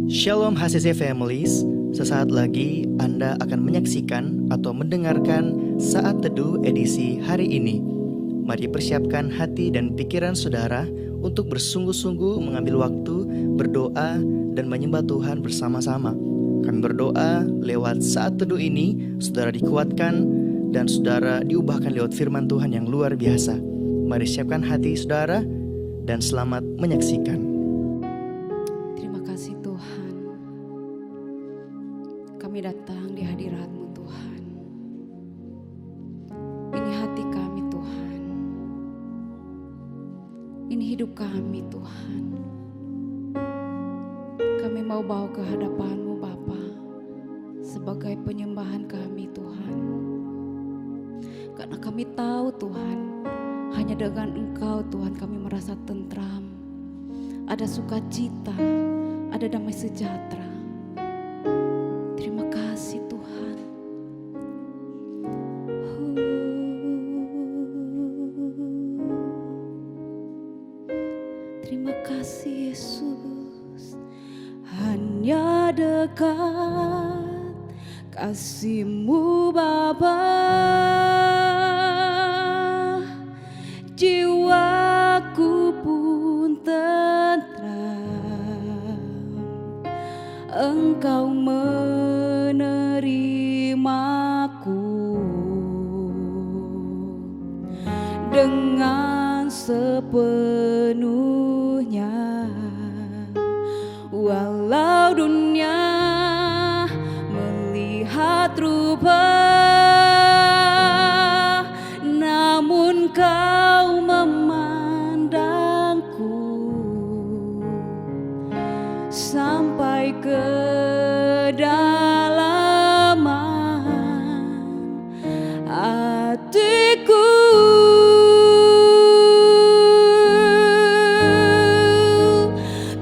Shalom HCC Families, sesaat lagi Anda akan menyaksikan atau mendengarkan Saat Teduh edisi hari ini. Mari persiapkan hati dan pikiran saudara untuk bersungguh-sungguh mengambil waktu, berdoa, dan menyembah Tuhan bersama-sama. Kami berdoa lewat Saat Teduh ini, saudara dikuatkan dan saudara diubahkan lewat firman Tuhan yang luar biasa. Mari siapkan hati saudara dan selamat menyaksikan. Terima kasih Tuhan, kami datang di hadirat-Mu Tuhan. Ini hati kami Tuhan, ini hidup kami Tuhan. Kami mau bawa ke hadapan-Mu Bapa sebagai penyembahan kami Tuhan. Karena kami tahu Tuhan, hanya dengan Engkau Tuhan kami merasa tentram, ada sukacita, ada damai sejahtera. Terima kasih Tuhan. Terima kasih Yesus. Hanya dekat kasih-Mu Bapa, jiwaku pun tentram. Engkau menerimaku dengan sepenuhnya. Walau dunia melihat rupa, namun Kau memandangku sampai kedalaman hatiku.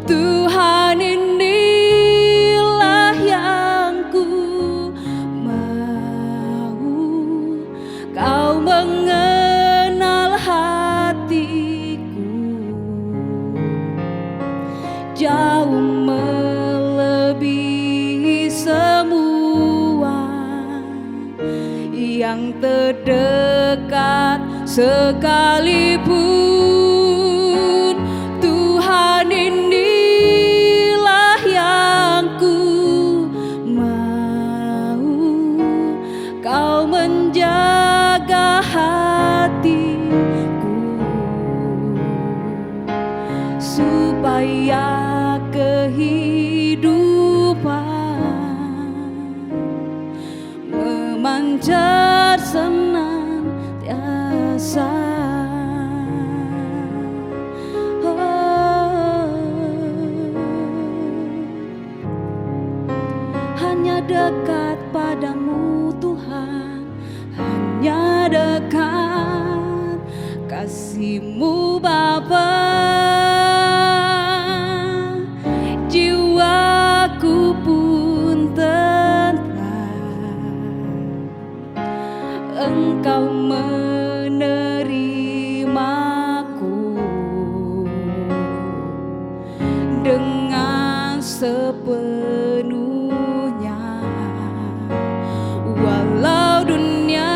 Tuhan, inilah yang ku mau. Kau mengenal hatiku jauh melebihi semua yang terdekat sekalipun. Tuhan, inilah yang ku mau. Kau menjaga hatiku supaya kehidupan memancar senantiasa. Hanya dekat padamu Tuhan, hanya dekat kasih-Mu Bapa, jiwaku pun tentram. Engkau menerimaku dengan sepenuhnya. Walau dunia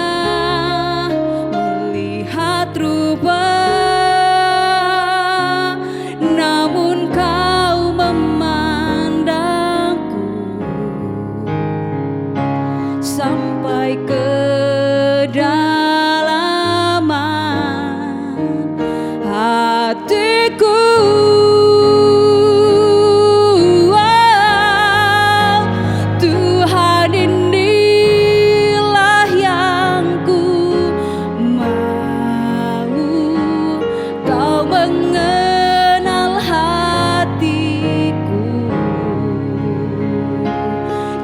melihat rupa, namun Kau memandangku sampai kedalaman hatiku. Tuhan, inilah yang ku mau. Kau mengenal hatiku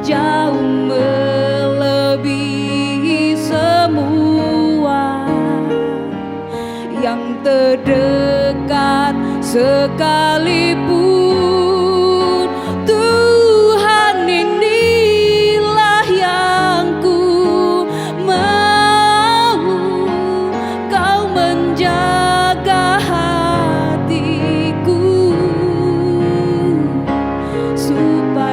jauh melebihi semua yang terdekat sekalipun. Tuhan, inilah yang ku mau. Kau menjaga hatiku supaya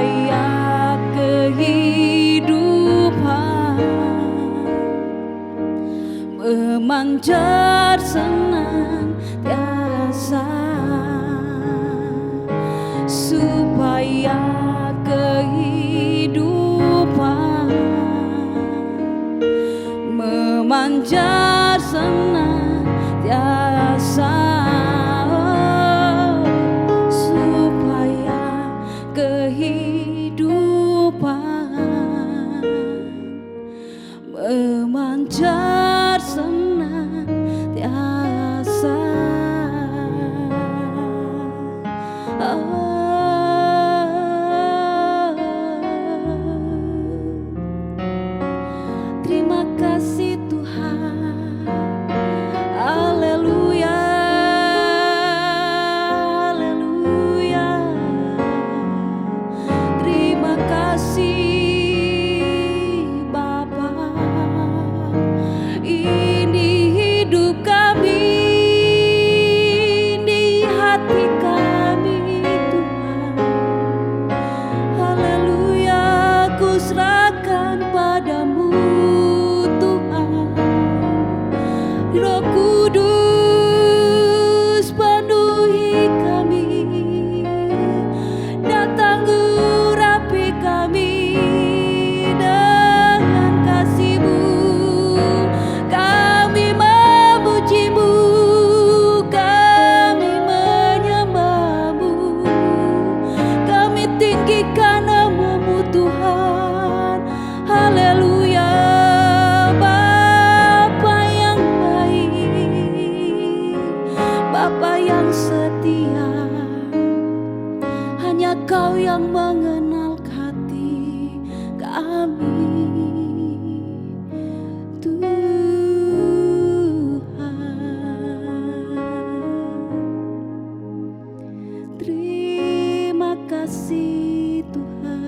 kasih Tuhan.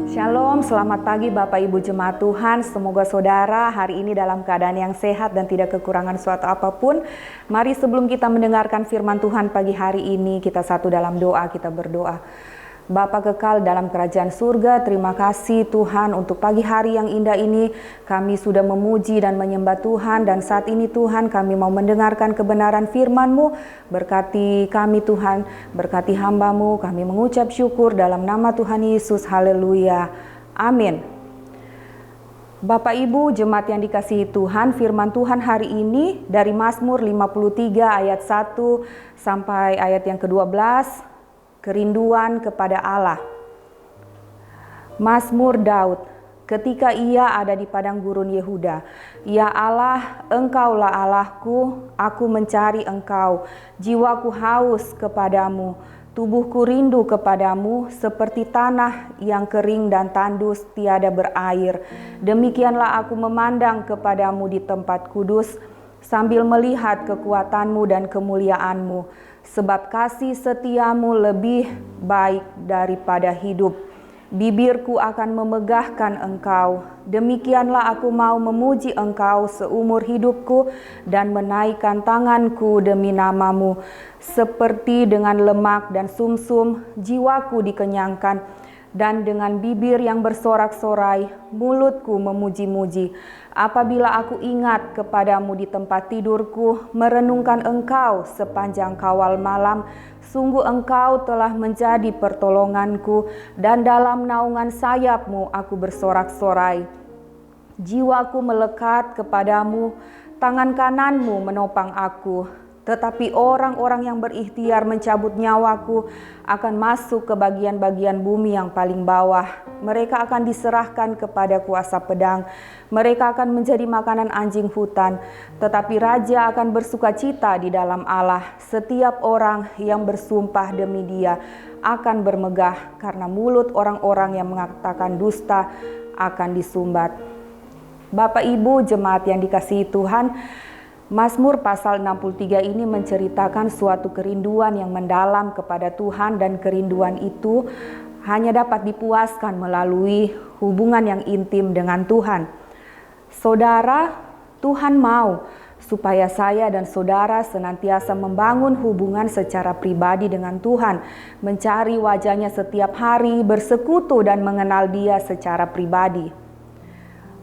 Shalom, selamat pagi Bapak Ibu Jemaat Tuhan. Semoga saudara hari ini dalam keadaan yang sehat dan tidak kekurangan suatu apapun. Mari sebelum kita mendengarkan firman Tuhan pagi hari ini, kita satu dalam doa, kita berdoa. Bapa kekal dalam kerajaan surga, terima kasih Tuhan untuk pagi hari yang indah ini. Kami sudah memuji dan menyembah Tuhan, dan saat ini Tuhan kami mau mendengarkan kebenaran firman-Mu. Berkati kami Tuhan, berkati hamba-Mu, kami mengucap syukur dalam nama Tuhan Yesus, haleluya, amin. Bapak Ibu jemaat yang dikasihi Tuhan, firman Tuhan hari ini dari Mazmur 53 ayat 1 sampai ayat yang ke-12. Kerinduan kepada Allah. Mazmur Daud, ketika ia ada di padang gurun Yehuda. Ya Allah, Engkaulah Allahku, aku mencari Engkau. Jiwaku haus kepadamu, tubuhku rindu kepadamu, seperti tanah yang kering dan tandus tiada berair. Demikianlah aku memandang kepadamu di tempat kudus, sambil melihat kekuatanmu dan kemuliaanmu. Sebab kasih setiamu lebih baik daripada hidup. Bibirku akan memegahkan Engkau. Demikianlah aku mau memuji Engkau seumur hidupku dan menaikkan tanganku demi nama-Mu. Seperti dengan lemak dan sumsum, jiwaku dikenyangkan. Dan dengan bibir yang bersorak-sorai, mulutku memuji-muji. Apabila aku ingat kepadamu di tempat tidurku, merenungkan Engkau sepanjang kawal malam, sungguh Engkau telah menjadi pertolonganku, dan dalam naungan sayap-Mu aku bersorak-sorai. Jiwaku melekat kepadamu, tangan kananmu menopang aku. Tetapi orang-orang yang berikhtiar mencabut nyawaku akan masuk ke bagian-bagian bumi yang paling bawah. Mereka akan diserahkan kepada kuasa pedang. Mereka akan menjadi makanan anjing hutan. Tetapi raja akan bersukacita di dalam Allah. Setiap orang yang bersumpah demi Dia akan bermegah, karena mulut orang-orang yang mengatakan dusta akan disumbat. Bapak Ibu jemaat yang dikasihi Tuhan, Mazmur pasal 63 ini menceritakan suatu kerinduan yang mendalam kepada Tuhan, dan kerinduan itu hanya dapat dipuaskan melalui hubungan yang intim dengan Tuhan. Saudara, Tuhan mau supaya saya dan saudara senantiasa membangun hubungan secara pribadi dengan Tuhan, mencari wajah-Nya setiap hari, bersekutu dan mengenal Dia secara pribadi.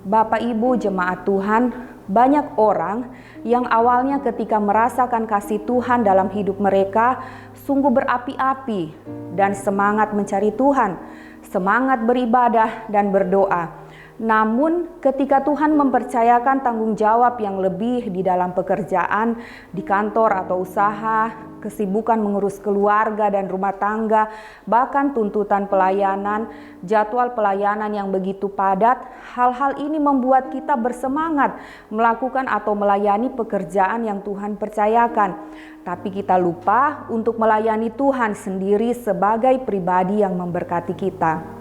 Bapak Ibu jemaat Tuhan, banyak orang yang awalnya ketika merasakan kasih Tuhan dalam hidup mereka sungguh berapi-api dan semangat mencari Tuhan, semangat beribadah dan berdoa. Namun ketika Tuhan mempercayakan tanggung jawab yang lebih di dalam pekerjaan, di kantor atau usaha, kesibukan mengurus keluarga dan rumah tangga, bahkan tuntutan pelayanan, jadwal pelayanan yang begitu padat, hal-hal ini membuat kita bersemangat melakukan atau melayani pekerjaan yang Tuhan percayakan. Tapi kita lupa untuk melayani Tuhan sendiri sebagai pribadi yang memberkati kita.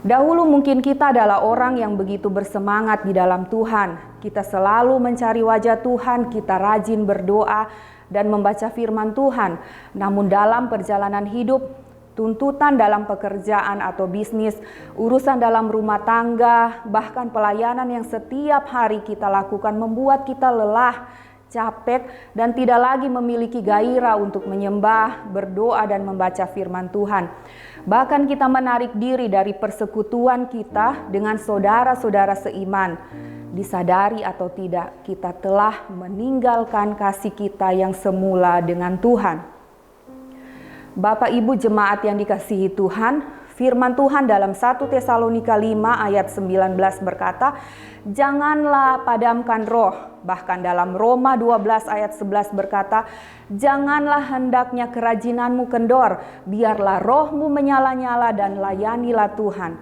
Dahulu mungkin kita adalah orang yang begitu bersemangat di dalam Tuhan. Kita selalu mencari wajah Tuhan, kita rajin berdoa dan membaca firman Tuhan. Namun dalam perjalanan hidup, tuntutan dalam pekerjaan atau bisnis, urusan dalam rumah tangga, bahkan pelayanan yang setiap hari kita lakukan membuat kita lelah, capek, dan tidak lagi memiliki gairah untuk menyembah, berdoa, dan membaca firman Tuhan. Bahkan kita menarik diri dari persekutuan kita dengan saudara-saudara seiman. Disadari atau tidak, kita telah meninggalkan kasih kita yang semula dengan Tuhan. Bapak Ibu jemaat yang dikasihi Tuhan, firman Tuhan dalam 1 Tesalonika 5 ayat 19 berkata, janganlah padamkan roh. Bahkan dalam Roma 12 ayat 11 berkata, janganlah hendaknya kerajinanmu kendor, biarlah rohmu menyala-nyala dan layanilah Tuhan.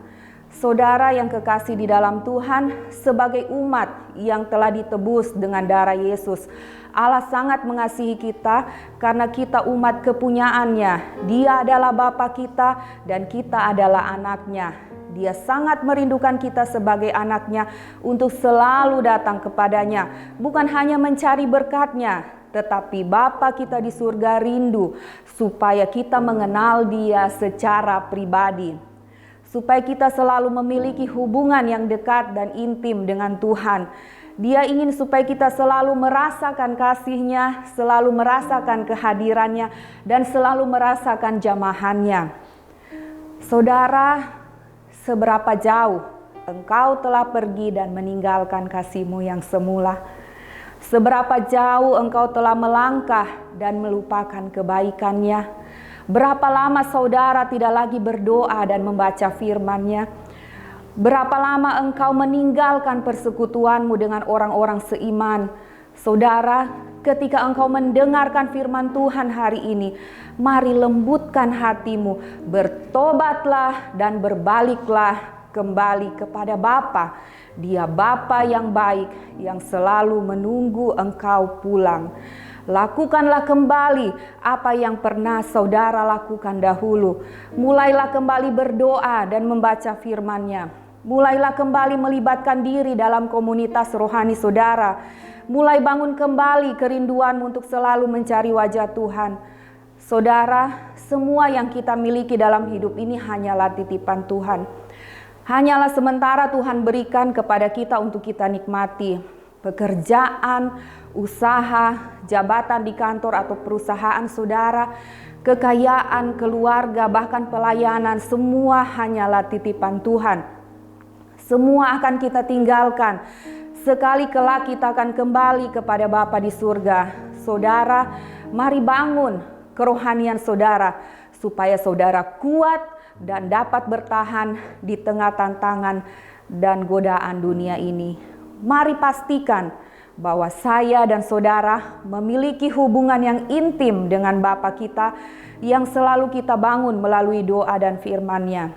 Saudara yang kekasih di dalam Tuhan, sebagai umat yang telah ditebus dengan darah Yesus, Allah sangat mengasihi kita karena kita umat kepunyaannya. Dia adalah Bapa kita dan kita adalah anaknya. Dia sangat merindukan kita sebagai anaknya untuk selalu datang kepadanya. Bukan hanya mencari berkat-Nya, tetapi Bapa kita di surga rindu supaya kita mengenal Dia secara pribadi. Supaya kita selalu memiliki hubungan yang dekat dan intim dengan Tuhan. Dia ingin supaya kita selalu merasakan kasih-Nya, selalu merasakan kehadiran-Nya, dan selalu merasakan jamahan-Nya. Saudara, seberapa jauh engkau telah pergi dan meninggalkan kasih-Mu yang semula? Seberapa jauh engkau telah melangkah dan melupakan kebaikan-Nya? Berapa lama saudara tidak lagi berdoa dan membaca firman-Nya? Berapa lama engkau meninggalkan persekutuanmu dengan orang-orang seiman? Saudara, ketika engkau mendengarkan firman Tuhan hari ini, mari lembutkan hatimu, bertobatlah dan berbaliklah kembali kepada Bapa. Dia Bapa yang baik, yang selalu menunggu engkau pulang. Lakukanlah kembali apa yang pernah saudara lakukan dahulu. Mulailah kembali berdoa dan membaca firman-Nya. Mulailah kembali melibatkan diri dalam komunitas rohani saudara. Mulai bangun kembali kerinduanmu untuk selalu mencari wajah Tuhan. Saudara, semua yang kita miliki dalam hidup ini hanyalah titipan Tuhan. Hanyalah sementara Tuhan berikan kepada kita untuk kita nikmati. Pekerjaan, usaha, jabatan di kantor atau perusahaan saudara, kekayaan, keluarga, bahkan pelayanan, semua hanyalah titipan Tuhan. Semua akan kita tinggalkan. Sekali kelak kita akan kembali kepada Bapa di surga. Saudara, mari bangun kerohanian saudara, supaya saudara kuat dan dapat bertahan di tengah tantangan dan godaan dunia ini. Mari pastikan bahwa saya dan saudara memiliki hubungan yang intim dengan Bapa kita yang selalu kita bangun melalui doa dan firman-Nya.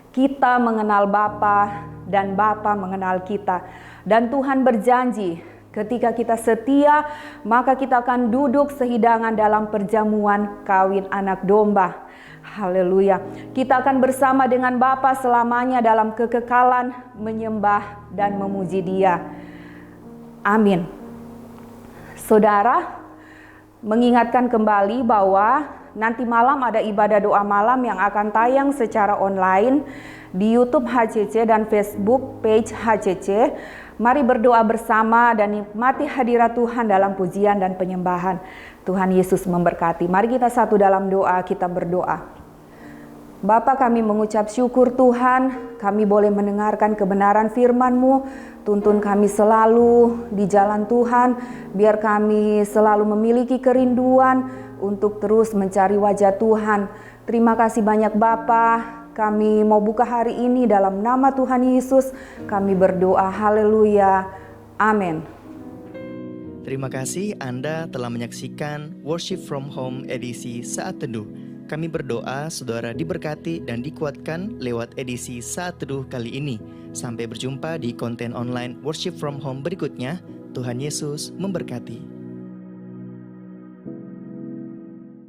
Kita mengenal Bapa dan Bapa mengenal kita. Dan Tuhan berjanji, ketika kita setia, maka kita akan duduk sehidangan dalam perjamuan kawin anak domba. Haleluya. Kita akan bersama dengan Bapa selamanya dalam kekekalan, menyembah dan memuji Dia. Amin. Saudara, mengingatkan kembali bahwa nanti malam ada ibadah doa malam yang akan tayang secara online di YouTube HCC dan Facebook page HCC. Mari berdoa bersama dan nikmati hadirat Tuhan dalam pujian dan penyembahan. Tuhan Yesus memberkati. Mari kita satu dalam doa, kita berdoa. Bapa, kami mengucap syukur Tuhan, kami boleh mendengarkan kebenaran firman-Mu. Tuntun kami selalu di jalan Tuhan, biar kami selalu memiliki kerinduan untuk terus mencari wajah Tuhan. Terima kasih banyak Bapa. Kami mau buka hari ini dalam nama Tuhan Yesus. Kami berdoa, haleluya, amin. Terima kasih Anda telah menyaksikan Worship from Home edisi Saat Teduh. Kami berdoa saudara diberkati dan dikuatkan lewat edisi Saat Teduh kali ini. Sampai berjumpa di konten online Worship from Home berikutnya. Tuhan Yesus memberkati.